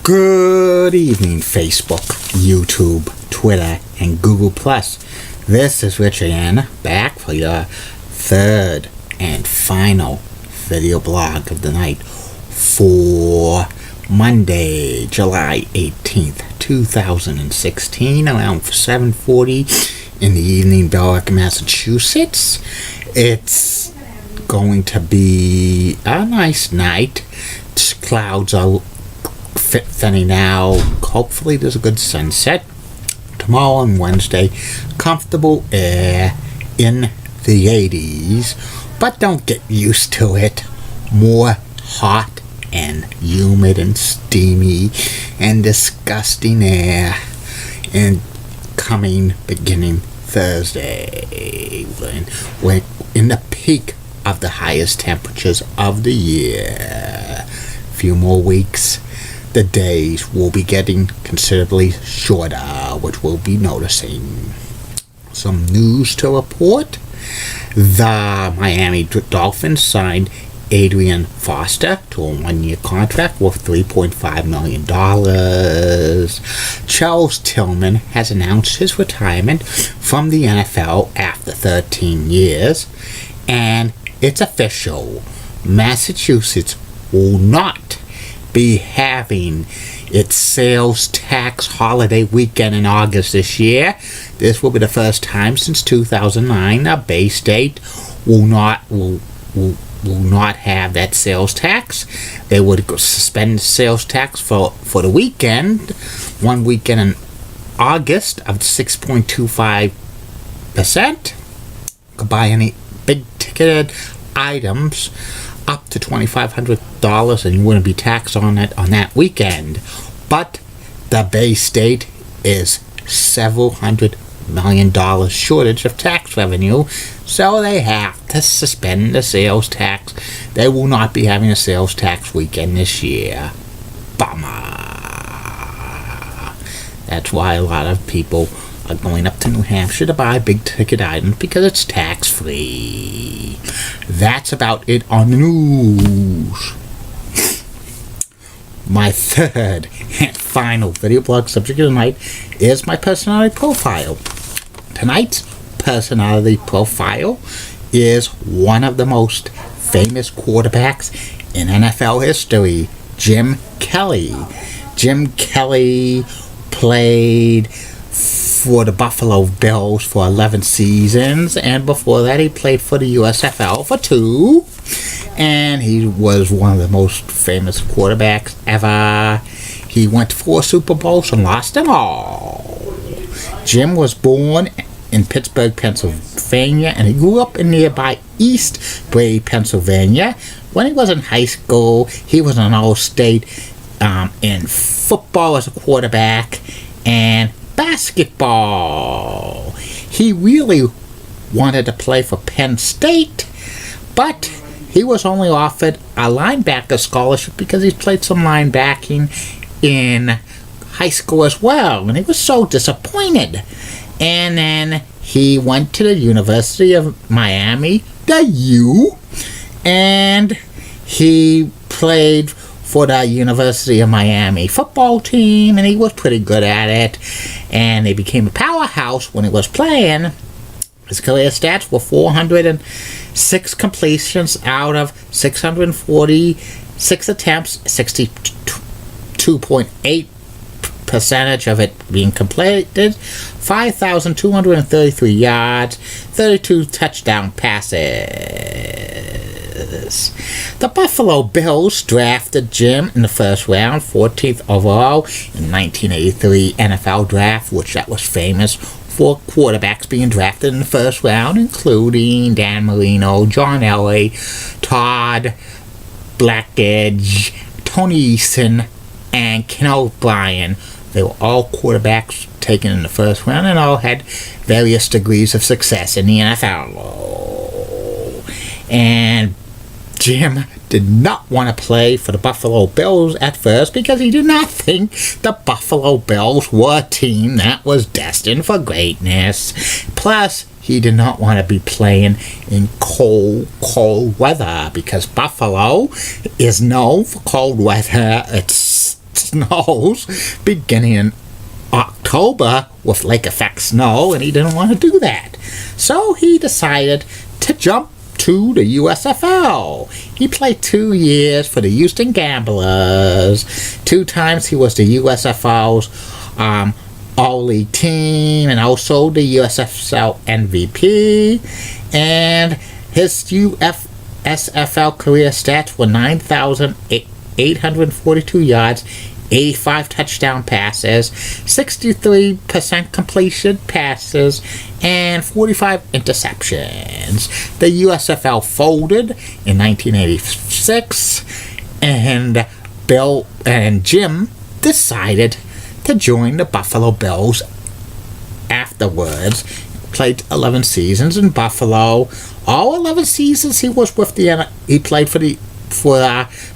Good evening, Facebook, YouTube, Twitter, and Google+. This is Richard Ann, back for your third and final video blog of the night for Monday, July 18th, 2016, around 7:40 in the evening, Berwick, Massachusetts. It's going to be a nice night. Clouds are thinning out. Hopefully there's a good sunset. Tomorrow and Wednesday, comfortable air in the 80s, but don't get used to it. More hot and humid and steamy and disgusting air and beginning Thursday, when in the peak of the highest temperatures of the year. Few more weeks, the days will be getting considerably shorter, which we'll be noticing. Some news to report. The Miami Dolphins signed Adrian Foster to a one-year contract worth $3.5 million. Charles Tillman has announced his retirement from the NFL after 13 years, and it's official. Massachusetts will not be having its sales tax holiday weekend in August this year. This will be the first time since 2009 a Bay State will not have that sales tax. They would suspend sales tax for the weekend, one weekend in August of 6.25%. Could buy any big ticketed items up to $2,500 and you wouldn't be taxed on it on that weekend. But the Bay State is several $100 million shortage of tax revenue, so they have to suspend the sales tax. They will not be having a sales tax weekend this year. Bummer. That's why a lot of people are going up to New Hampshire to buy big ticket items, because it's tax free. That's about it on the news. My third and final video blog subject of the night is my personality profile. Tonight's personality profile is one of the most famous quarterbacks in NFL history, Jim Kelly. Jim Kelly played for the Buffalo Bills for 11 seasons, and before that he played for the USFL for 2, and he was one of the most famous quarterbacks ever. He went to 4 Super Bowls and lost them all. Jim was born in Pittsburgh, Pennsylvania, and he grew up in nearby East Bray, Pennsylvania. When he was in high school, he was an all-state in football as a quarterback and basketball. He really wanted to play for Penn State, but he was only offered a linebacker scholarship because he played some linebacking in high school as well, and he was so disappointed. And then he went to the University of Miami, the U, and he played for the University of Miami football team, and he was pretty good at it, and he became a powerhouse when he was playing. His career stats were 406 completions out of 646 attempts, 62.8% of it being completed, 5,233 yards, 32 touchdown passes. The Buffalo Bills drafted Jim in the first round, 14th overall in 1983 NFL draft, which that was famous for quarterbacks being drafted in the first round, including Dan Marino, John Elway, Todd Blackledge, Tony Eason, and Ken O'Brien. They were all quarterbacks taken in the first round and all had various degrees of success in the NFL. And Jim did not want to play for the Buffalo Bills at first because he did not think the Buffalo Bills were a team that was destined for greatness. Plus, he did not want to be playing in cold weather because Buffalo is known for cold weather. It's snows beginning in October with lake effect snow, and he didn't want to do that. So he decided to jump to the USFL. He played 2 years for the Houston Gamblers. 2 times he was the USFL's All-League team and also the USFL MVP. And his USFL career stats were 9,842 yards, 85 touchdown passes, 63% completion passes, and 45 interceptions. The USFL folded in 1986, and Bill and Jim decided to join the Buffalo Bills afterwards. Played 11 seasons in Buffalo. All 11 seasons he was with he played for the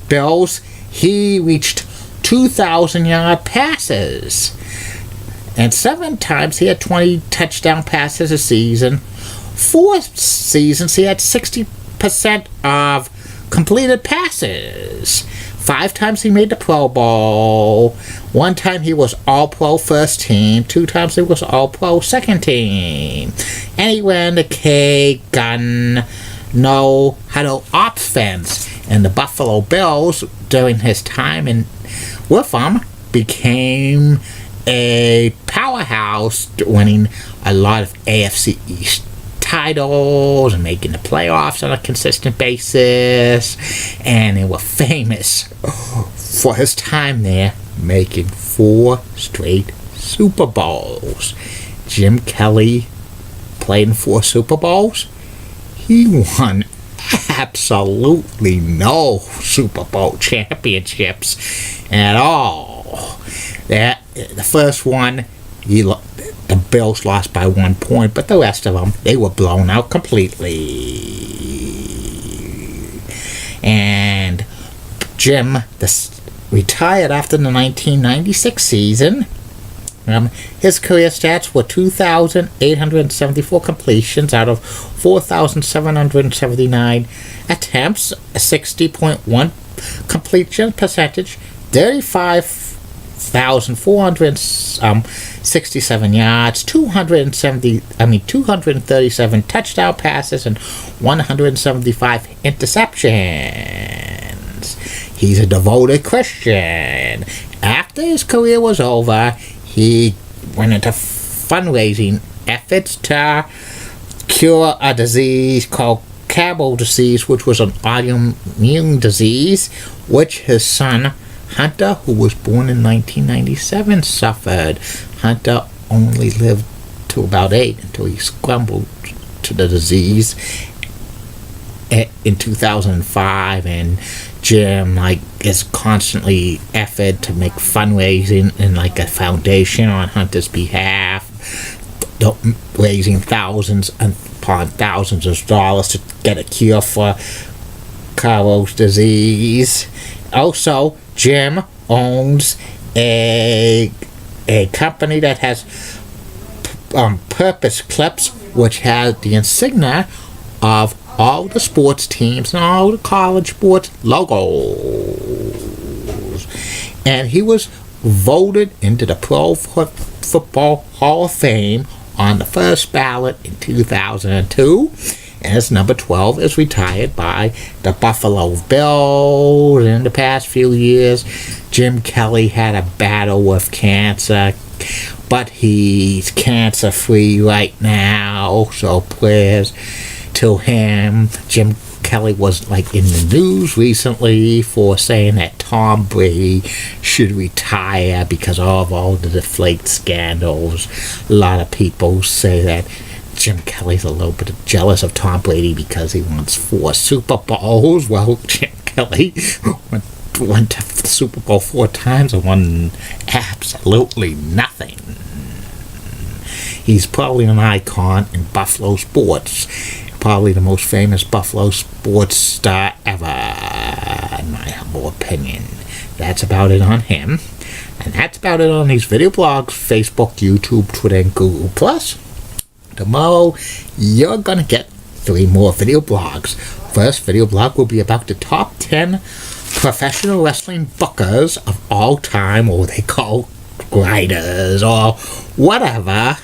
Bills. He reached 2,000-yard passes, and 7 times he had 20 touchdown passes a season. 4 seasons he had 60% of completed passes. 5 times he made the Pro Bowl. 1 time he was All-Pro first team. 2 times he was All-Pro second team. And he ran the K-gun no huddle offense. And the Buffalo Bills, during his time with them, became a powerhouse, winning a lot of AFC East titles and making the playoffs on a consistent basis. And they were famous for his time there, making 4 straight Super Bowls. Jim Kelly played in 4 Super Bowls. He won absolutely no Super Bowl championships at all. The first one, the Bills lost by 1 point, but the rest of them, they were blown out completely. And Jim retired after the 1996 season. His career stats were 2,874 completions out of 4,779 attempts, a 60.1 completion percentage, 35,467 yards, 237 touchdown passes, and 175 interceptions. He's a devoted Christian. After his career was over, he went into fundraising efforts to cure a disease called Cabell disease, which was an autoimmune disease, which his son, Hunter, who was born in 1997, suffered. Hunter only lived to about 8 until he succumbed to the disease in 2005, and Jim is constantly effort to make fundraising and a foundation on Hunter's behalf, raising thousands upon thousands of dollars to get a cure for Cabell's disease. Also, Jim owns a company that has Purpose Clips, which has the insignia of all the sports teams and all the college sports logos. And he was voted into the Pro Football Hall of Fame on the first ballot in 2002. And his number 12 is retired by the Buffalo Bills. In the past few years, Jim Kelly had a battle with cancer, but he's cancer-free right now, so prayers to him. Jim Kelly was in the news recently for saying that Tom Brady should retire because of all the deflate scandals. A lot of people say that Jim Kelly's a little bit jealous of Tom Brady because he wants 4 Super Bowls. Well, Jim Kelly went to the Super Bowl 4 times and won absolutely nothing. He's probably an icon in Buffalo sports. Probably the most famous Buffalo sports star ever, in my humble opinion. That's about it on him. And that's about it on these video blogs, Facebook, YouTube, Twitter, and Google+. Tomorrow, you're going to get 3 more video blogs. First video blog will be about the top 10 professional wrestling bookers of all time, or they call writers, or whatever.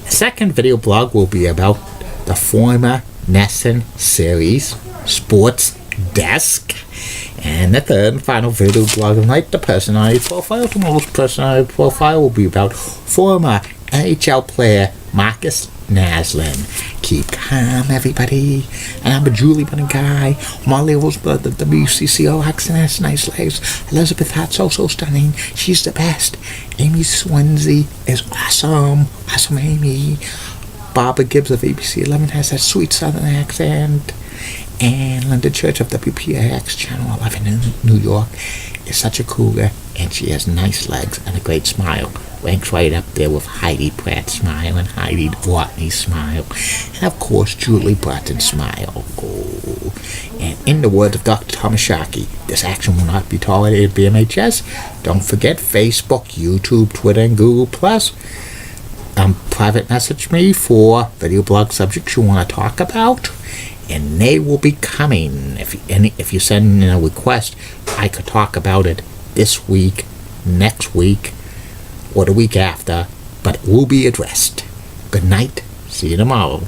The second video blog will be about the former Nesson series, Sports Desk. And the third and final video blog of the night, the personality profile. Tomorrow's personality profile will be about former NHL player Marcus Naslund. Keep calm, everybody. And I'm a Julie Bunning guy. Molly Rosebud, the WCCO accent has nice legs. Elizabeth Hart's so stunning. She's the best. Amy Swansea is awesome. Awesome Amy. Barbara Gibbs of ABC 11 has that sweet southern accent. And Linda Church of WPIX Channel 11 in New York is such a cougar, and she has nice legs and a great smile. Ranks right up there with Heidi Pratt's smile and Heidi Watney's smile. And of course, Julie Broughton's smile. Oh. And in the words of Dr. Thomas Sharkey, this action will not be tolerated at BMHS. Don't forget Facebook, YouTube, Twitter, and Google+. Private message me for video blog subjects you want to talk about. And they will be coming. If you send in a request, I could talk about it this week, next week, or the week after, but it will be addressed. Good night. See you tomorrow.